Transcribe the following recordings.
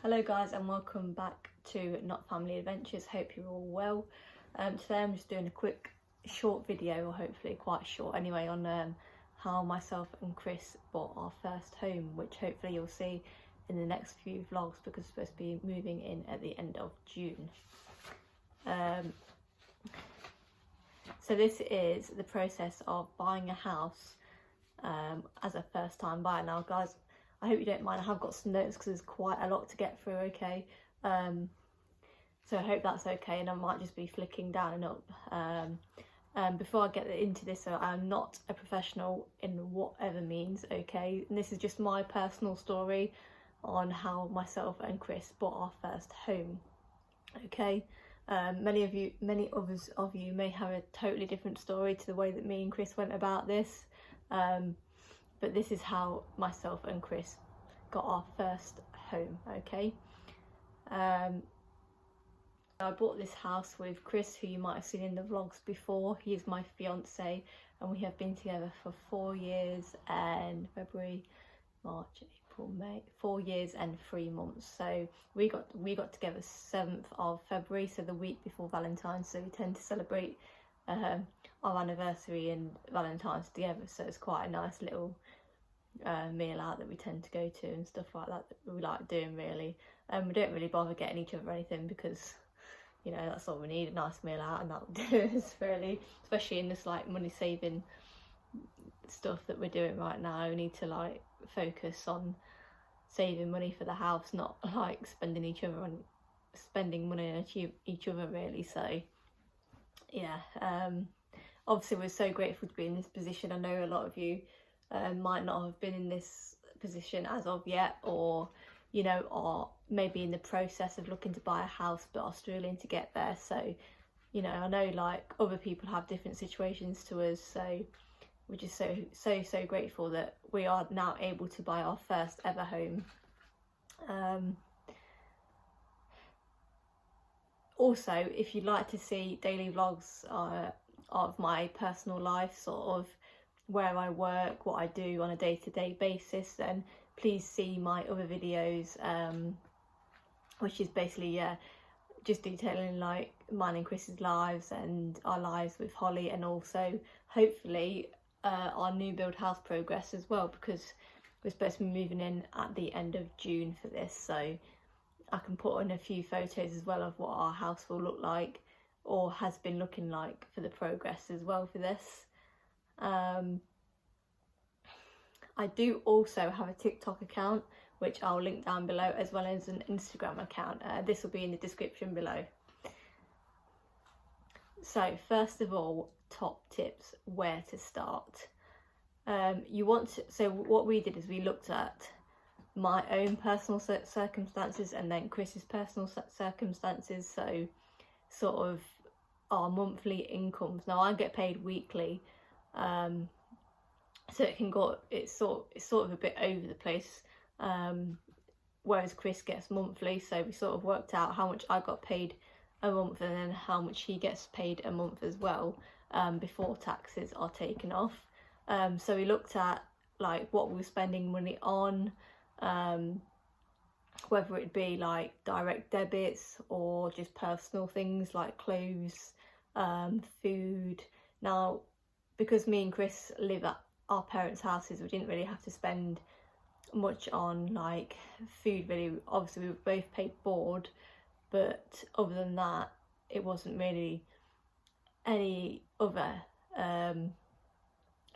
Hello guys, and welcome back to Not Family Adventures. Hope you're all well. Today I'm just doing a quick short video, or hopefully quite short anyway, on how myself and Chris bought our first home, which hopefully you'll see in the next few vlogs, because we're supposed to be moving in at the end of June. So this is the process of buying a house as a first time buyer. Now guys, I hope you don't mind, I have got some notes because there's quite a lot to get through, okay? So I hope that's okay, and I might just be flicking down and up. Before I get into this, so I'm not a professional in whatever means, okay? And this is just my personal story on how myself and Chris bought our first home, okay? Many of you may have a totally different story to the way that me and Chris went about this. But this is how myself and Chris got our first home, okay? I bought this house with Chris, who you might have seen in the vlogs before. He is my fiance, and we have been together for 4 years and February, March, April, May, 4 years and 3 months. So we got together 7th of February, so the week before Valentine's. So we tend to celebrate our anniversary and Valentine's together, so it's quite a nice little meal out that we tend to go to and stuff like that we like doing, really. We don't really bother getting each other anything, because you know, that's all we need, a nice meal out, and that will do us, really, especially in this like money saving stuff that we're doing right now. We need to like focus on saving money for the house, not like spending money on each other, really. So yeah, obviously we're so grateful to be in this position. I know a lot of you might not have been in this position as of yet, or you know, are maybe in the process of looking to buy a house but are struggling to get there. So you know, I know like other people have different situations to us, so we're just so grateful that we are now able to buy our first ever home. Also, if you'd like to see daily vlogs of my personal life, sort of where I work, what I do on a day-to-day basis, then please see my other videos, which is basically just detailing like mine and Chris's lives and our lives with Holly, and also hopefully our new build house progress as well, because we're supposed to be moving in at the end of June for this. So I can put in a few photos as well of what our house will look like, or has been looking like, for the progress as well for this. I do also have a TikTok account, which I'll link down below, as well as an Instagram account. This will be in the description below. So first of all, top tips, where to start. So what we did is we looked at my own personal circumstances and then Chris's personal circumstances, so sort of our monthly incomes. Now I get paid weekly, so it's sort of a bit over the place, whereas Chris gets monthly. So we sort of worked out how much I got paid a month and then how much he gets paid a month as well, before taxes are taken off. So we looked at like what we were spending money on, whether it be like direct debits or just personal things like clothes, food. Now, because me and Chris live at our parents' houses, we didn't really have to spend much on like food, really. Obviously we were both paid board, but other than that it wasn't really any other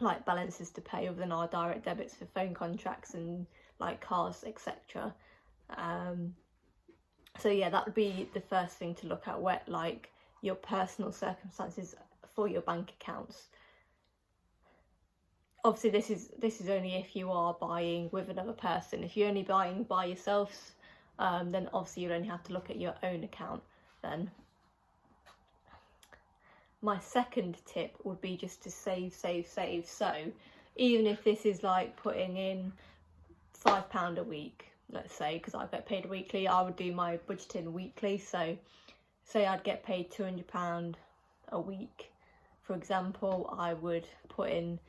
like balances to pay other than our direct debits for phone contracts and like cars, etc. So yeah, that would be the first thing to look at, where like your personal circumstances for your bank accounts. Obviously this is only if you are buying with another person. If you're only buying by yourselves, then obviously you'd only have to look at your own account then. My second tip would be just to save. So even if this is like putting in £5 a week, let's say, because I get paid weekly, I would do my budgeting weekly. So say I'd get paid £200 a week, for example, I would put in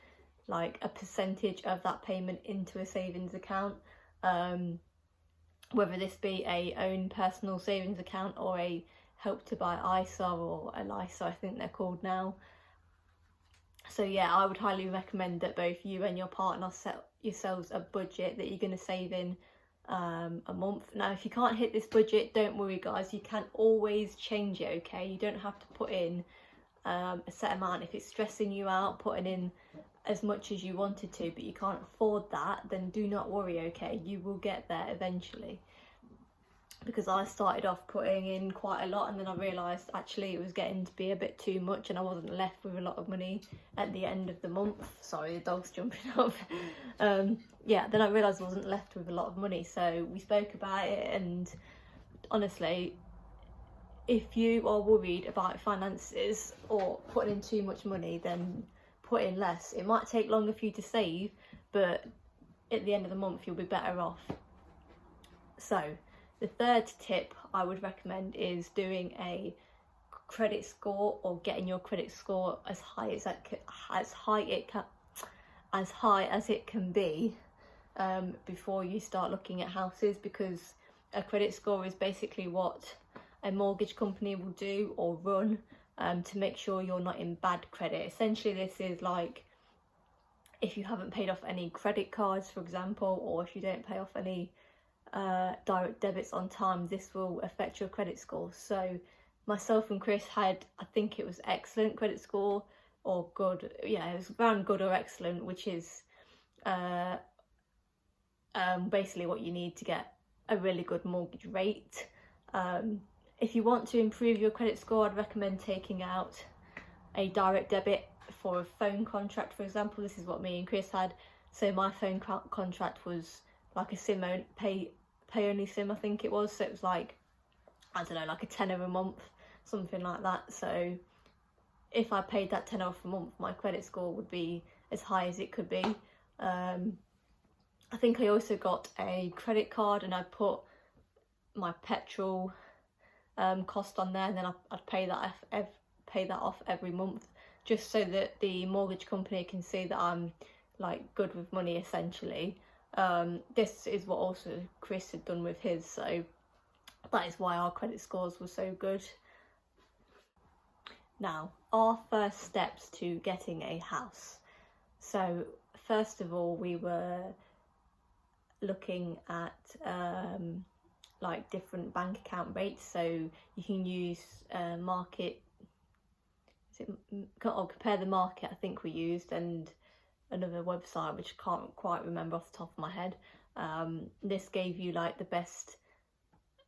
like a percentage of that payment into a savings account, whether this be a own personal savings account or a Help to Buy ISA or a LISA, I think they're called now. So yeah, I would highly recommend that both you and your partner set yourselves a budget that you're going to save in a month. Now, if you can't hit this budget, don't worry guys, you can always change it, okay? You don't have to put in a set amount. If it's stressing you out putting in as much as you wanted to, but you can't afford that, then do not worry, okay? You will get there eventually. Because I started off putting in quite a lot, and then I realised actually it was getting to be a bit too much and I wasn't left with a lot of money at the end of the month. Sorry, the dog's jumping up. Yeah, then I realised I wasn't left with a lot of money, so we spoke about it, and honestly, if you are worried about finances or putting in too much money, then put in less. It might take longer for you to save, but at the end of the month you'll be better off. So the third tip I would recommend is doing a credit score, or getting your credit score as high as it can be before you start looking at houses, because a credit score is basically what a mortgage company will do or run to make sure you're not in bad credit. Essentially, this is like if you haven't paid off any credit cards, for example, or if you don't pay off any direct debits on time, this will affect your credit score. So myself and Chris had, I think it was excellent credit score, or good, yeah, it was around good or excellent, which is basically what you need to get a really good mortgage rate. If you want to improve your credit score, I'd recommend taking out a direct debit for a phone contract, for example. This is what me and Chris had. So my phone contract was like a SIM pay only SIM, I think it was. So it was like, I don't know, like a tenner a month, something like that. So if I paid that tenner off a month, my credit score would be as high as it could be. I think I also got a credit card, and I put my petrol cost on there, and then I'd pay that off every month, just so that the mortgage company can see that I'm like good with money, essentially. This is what also Chris had done with his, so that is why our credit scores were so good. Now, our first steps to getting a house. So first of all, we were looking at like different bank account rates. So you can use Compare the Market, I think we used, and another website which I can't quite remember off the top of my head. This gave you like the best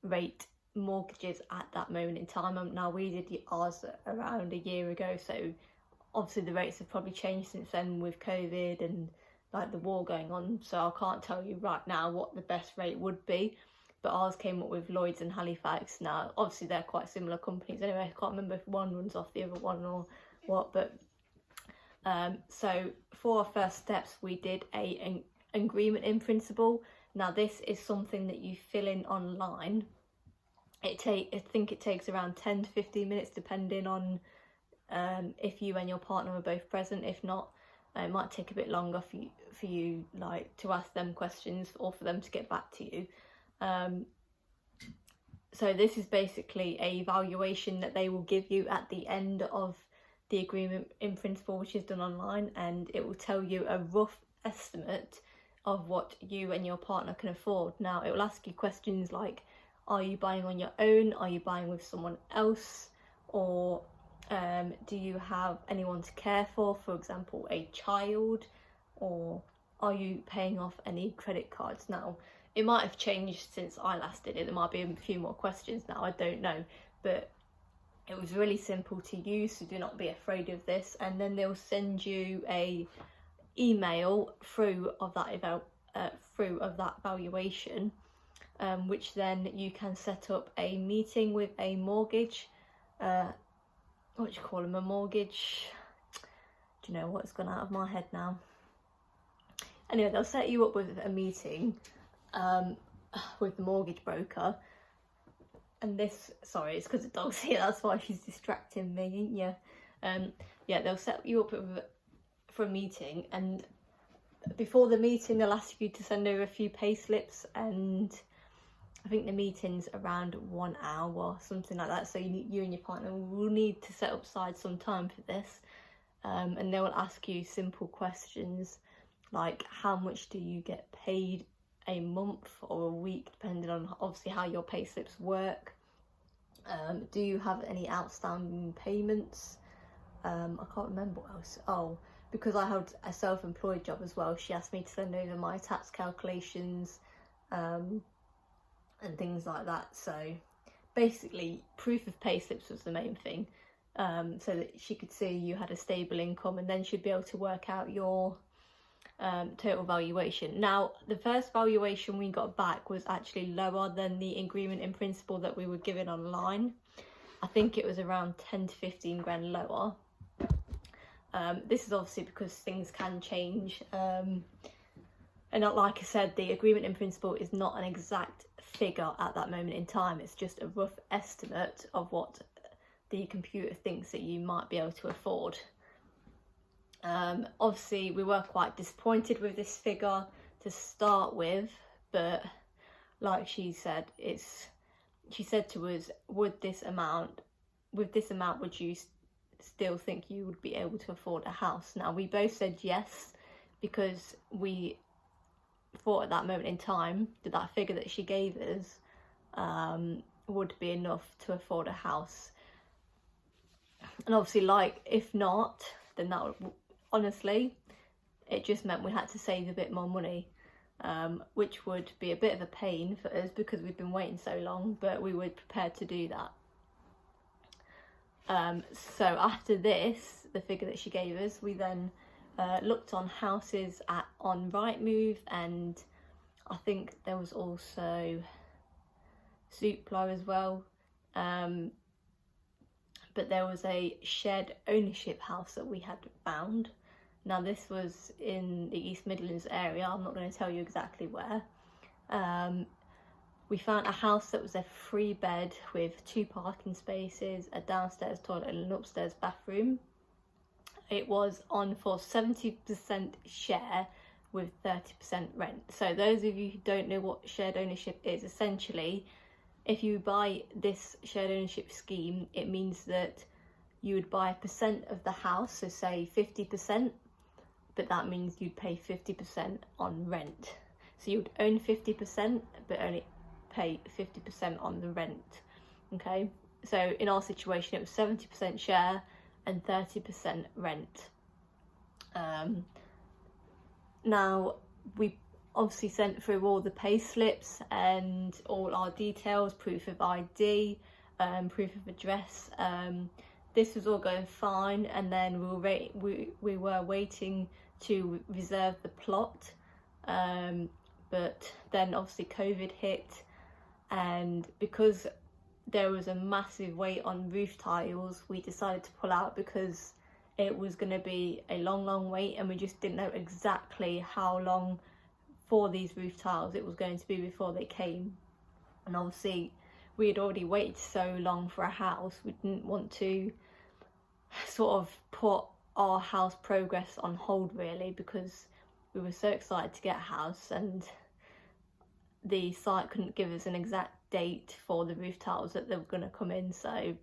rate mortgages at that moment in time. Now we did ours around a year ago, so obviously the rates have probably changed since then with COVID and like the war going on, so I can't tell you right now what the best rate would be, but ours came up with Lloyds and Halifax. Now obviously they're quite similar companies anyway, I can't remember if one runs off the other one or what, but so for our first steps we did an agreement in principle. Now this is something that you fill in online. I think it takes around 10 to 15 minutes depending on if you and your partner are both present. If not, it might take a bit longer for you like to ask them questions or for them to get back to you. So this is basically a valuation that they will give you at the end of the agreement in principle, which is done online, and it will tell you a rough estimate of what you and your partner can afford. Now it will ask you questions like, are you buying on your own, are you buying with someone else, or do you have anyone to care for example a child, or are you paying off any credit cards? Now it might have changed since I last did it, there might be a few more questions now, I don't know, but it was really simple to use, so do not be afraid of this. And then they'll send you a email through of that valuation, which then you can set up a meeting with a mortgage, what do you call them, a mortgage, do you know what, it's gone out of my head now. Anyway, they'll set you up with a meeting with the mortgage broker. And this, sorry, it's because the dog's here, that's why she's distracting me. Yeah, they'll set you up for a meeting, and before the meeting they'll ask you to send over a few pay slips and I think the meeting's around 1 hour, something like that. So you and your partner will need to set aside some time for this. And they will ask you simple questions like, how much do you get paid a month or a week, depending on obviously how your pay slips work. Do you have any outstanding payments? I can't remember what else. Oh, because I had a self-employed job as well, she asked me to send over my tax calculations and things like that. So basically proof of pay slips was the main thing, so that she could see you had a stable income, and then she'd be able to work out your total valuation. Now, the first valuation we got back was actually lower than the agreement in principle that we were given online. I think it was around 10 to 15 grand lower. This is obviously because things can change, and not, like I said, the agreement in principle is not an exact figure at that moment in time. It's just a rough estimate of what the computer thinks that you might be able to afford. Obviously we were quite disappointed with this figure to start with, but like she said, she said to us, with this amount would you still think you would be able to afford a house? Now, we both said yes, because we thought at that moment in time that that figure that she gave us would be enough to afford a house. And obviously, like, if not, then that would, honestly, it just meant we had to save a bit more money, which would be a bit of a pain for us because we've been waiting so long, but we were prepared to do that. So after this, the figure that she gave us, we then looked on houses on Rightmove, and I think there was also Zoopla as well. But there was a shared ownership house that we had found. Now, this was in the East Midlands area. I'm not going to tell you exactly where. We found a house that was a 3-bed with 2 parking spaces, a downstairs toilet and an upstairs bathroom. It was on for 70% share with 30% rent. So those of you who don't know what shared ownership is, essentially, if you buy this shared ownership scheme, it means that you would buy a percent of the house, so say 50%, but that means you'd pay 50% on rent. So you would own 50%, but only pay 50% on the rent. Okay, so in our situation, it was 70% share and 30% rent. Now, we obviously sent through all the pay slips and all our details, proof of ID, proof of address. This was all going fine, and then we were waiting to reserve the plot, but then obviously COVID hit, and because there was a massive wait on roof tiles, we decided to pull out because it was going to be a long wait, and we just didn't know exactly how long for these roof tiles it was going to be before they came. And obviously we had already waited so long for a house, we didn't want to sort of put our house progress on hold, really, because we were so excited to get a house, and the site couldn't give us an exact date for the roof tiles that they were going to come in. So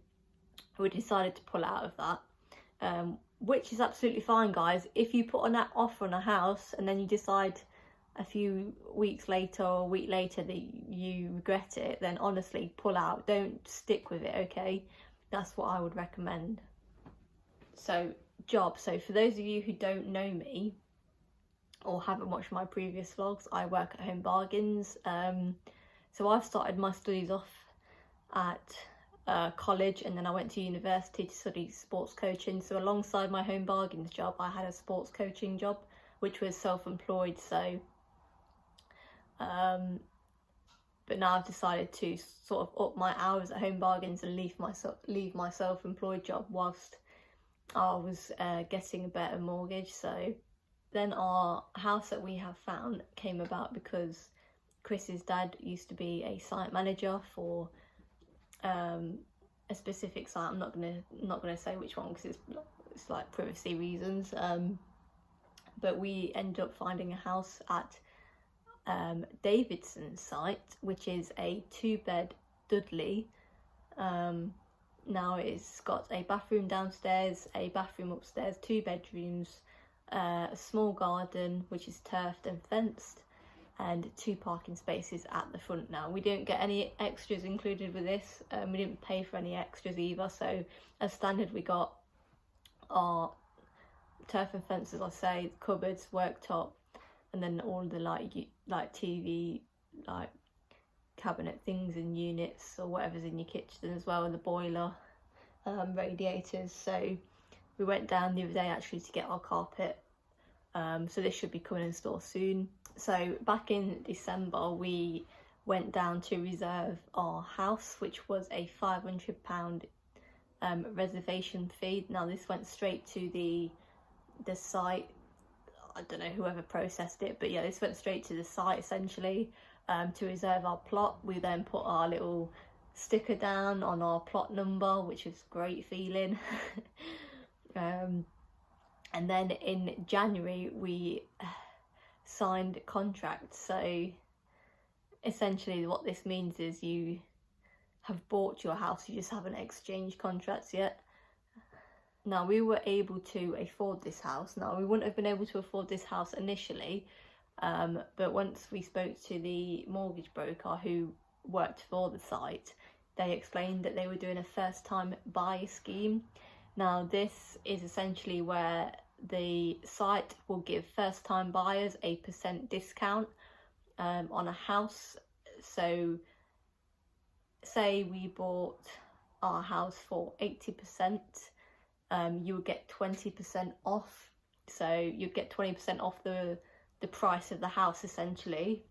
we decided to pull out of that, which is absolutely fine, guys. If you put on that offer on a house and then you decide a few weeks later or a week later that you regret it, then honestly, pull out. Don't stick with it, okay? That's what I would recommend. So, job. So for those of you who don't know me or haven't watched my previous vlogs, I work at Home Bargains. So I've started my studies off at college, and then I went to university to study sports coaching. So alongside my Home Bargains job, I had a sports coaching job, which was self-employed. So but now I've decided to sort of up my hours at Home Bargains and leave my self-employed job whilst I was getting a better mortgage. So then our house that we have found came about because Chris's dad used to be a site manager for a specific site. I'm not gonna say which one because it's like privacy reasons. But we ended up finding a house at Davidson site, which is a 2-bed Dudley. Now it's got a bathroom downstairs, a bathroom upstairs, 2 bedrooms, a small garden which is turfed and fenced, and 2 parking spaces at the front. Now we don't get any extras included with this, we didn't pay for any extras either, so as standard we got our turf and fence, as I say, cupboards, worktop, and then all the like TV like cabinet things and units or whatever's in your kitchen as well, and the boiler, radiators. So we went down the other day actually to get our carpet, so this should be coming in store soon. So back in December we went down to reserve our house, which was a £500 reservation fee. Now this went straight to the site. I don't know whoever processed it, but yeah, this went straight to the site essentially, to reserve our plot. We then put our little sticker down on our plot number, which was great feeling. And then in January we signed contracts. So essentially what this means is you have bought your house, you just haven't exchanged contracts yet. Now we were able to afford this house. Now we wouldn't have been able to afford this house initially, but once we spoke to the mortgage broker who worked for the site, they explained that they were doing a first time buyer scheme. Now this is essentially where the site will give first time buyers a % discount on a house. So say we bought our house for 80%, you would get 20% off. So you'd get 20% off the price of the house essentially.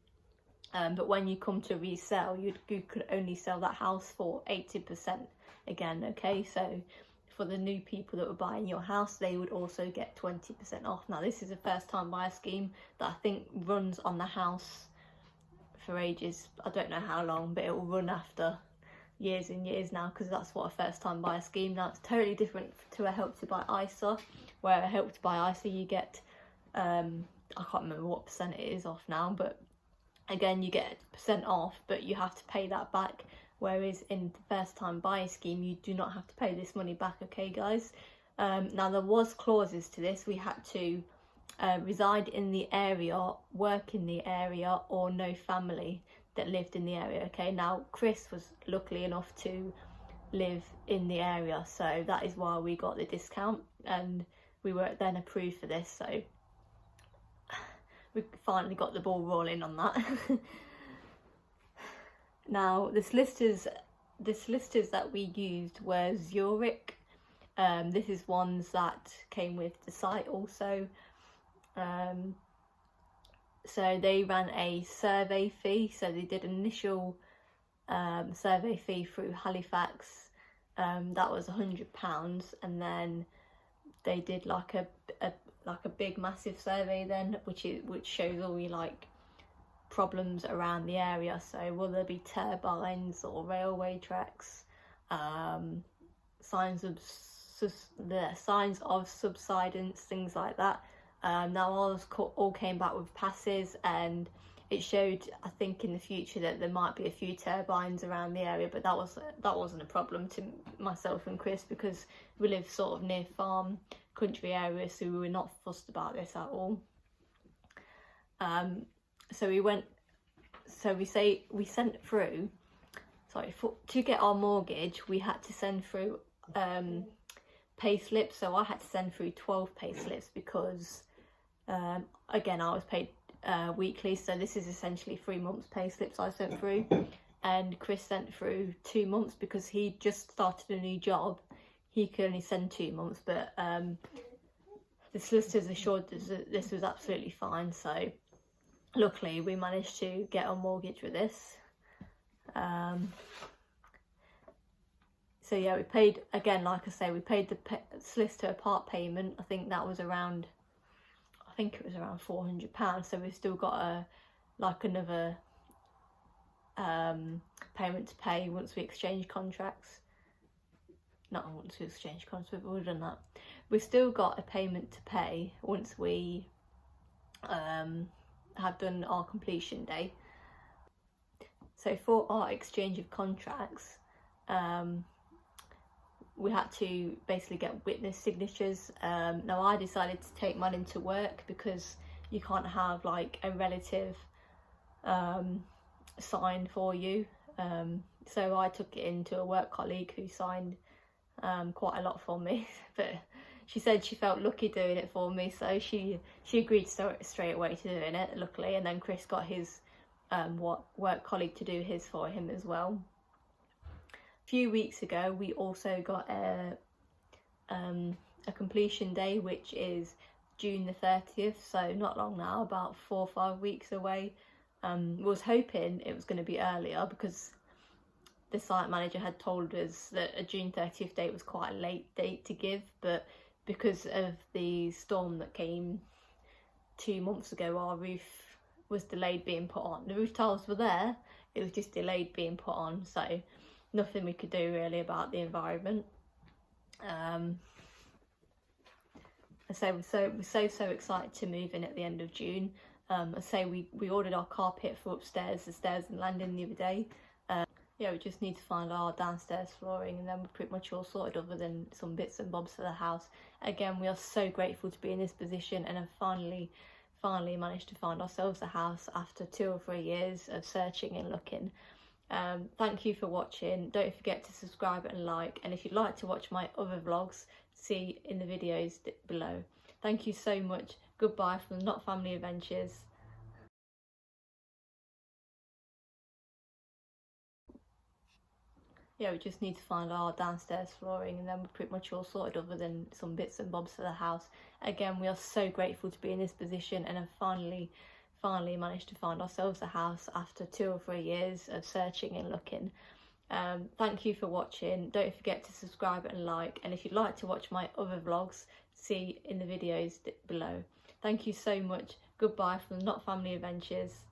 But when you come to resell, you could only sell that house for 80% again, okay? So for the new people that were buying your house, they would also get 20% off. Now this is a first time buyer scheme that I think runs on the house for ages. I don't know how long, but it will run after years and years now, because that's what a first time buyer scheme. Now it's totally different to a help to buy ISA, where a help to buy ISA you get I can't remember what % it is off now, but again you get % off, but you have to pay that back, whereas in the first time buyer scheme you do not have to pay this money back, okay guys? Now there was clauses to this. We had to reside in the area, work in the area, or no family that lived in the area, okay? Now Chris was lucky enough to live in the area, so that is why we got the discount, and we were then approved for this, so we finally got the ball rolling on that. Now the solicitors that we used were Zurich. This is ones that came with the site also. So they ran a survey fee. So they did an initial survey fee through Halifax. That was £100, and then they did like a big massive survey then, which shows all your like problems around the area. So will there be turbines or railway tracks, signs of subsidence, things like that. Now ours all came back with passes, and it showed, I think, in the future that there might be a few turbines around the area, but that wasn't a problem to myself and Chris, because we live sort of near farm country areas, so we were not fussed about this at all. So we sent through, to get our mortgage we had to send through pay slips. So I had to send through 12 pay slips because again I was paid weekly, so this is essentially 3 months pay slips I sent through, and Chris sent through 2 months because he just started a new job. He could only send 2 months, but the solicitors assured us that this was absolutely fine, so luckily we managed to get our mortgage with this. So yeah, we paid, again, like I say, we paid the solicitor a part payment. I think that was around, £400. So we've still got another payment to pay once we exchange contracts. Not once we exchange contracts, we've already done that. We've still got a payment to pay once we have done our completion day. So for our exchange of contracts, we had to basically get witness signatures. Now I decided to take mine into work because you can't have like a relative sign for you. So I took it into a work colleague who signed quite a lot for me, but she said she felt lucky doing it for me, so she agreed straight away to doing it, luckily. And then Chris got his work colleague to do his for him as well. A few weeks ago we also got a completion day, which is June the 30th, so not long now, about 4 or 5 weeks away. Was hoping it was going to be earlier because the site manager had told us that a June 30th date was quite a late date to give, but because of the storm that came 2 months ago, our roof was delayed being put on. The roof tiles were there, it was just delayed being put on, so nothing we could do really about the environment. So we're so excited to move in at the end of June. I say we ordered our carpet for upstairs, the stairs and landing the other day. Yeah, we just need to find our downstairs flooring, and then we're pretty much all sorted other than some bits and bobs for the house. Again, we are so grateful to be in this position and have finally managed to find ourselves a house after 2 or 3 years of searching and looking. Thank you for watching. Don't forget to subscribe and like, and if you'd like to watch my other vlogs, see in the videos below. Thank you so much. Goodbye from Not Family Adventures. Yeah, we just need to find our downstairs flooring, and then we're pretty much all sorted other than some bits and bobs for the house. Again, we are so grateful to be in this position and have finally managed to find ourselves a house after 2 or 3 years of searching and looking. Thank you for watching. Don't forget to subscribe and like, and if you'd like to watch my other vlogs, see in the videos below. Thank you so much. Goodbye from Not Family Adventures.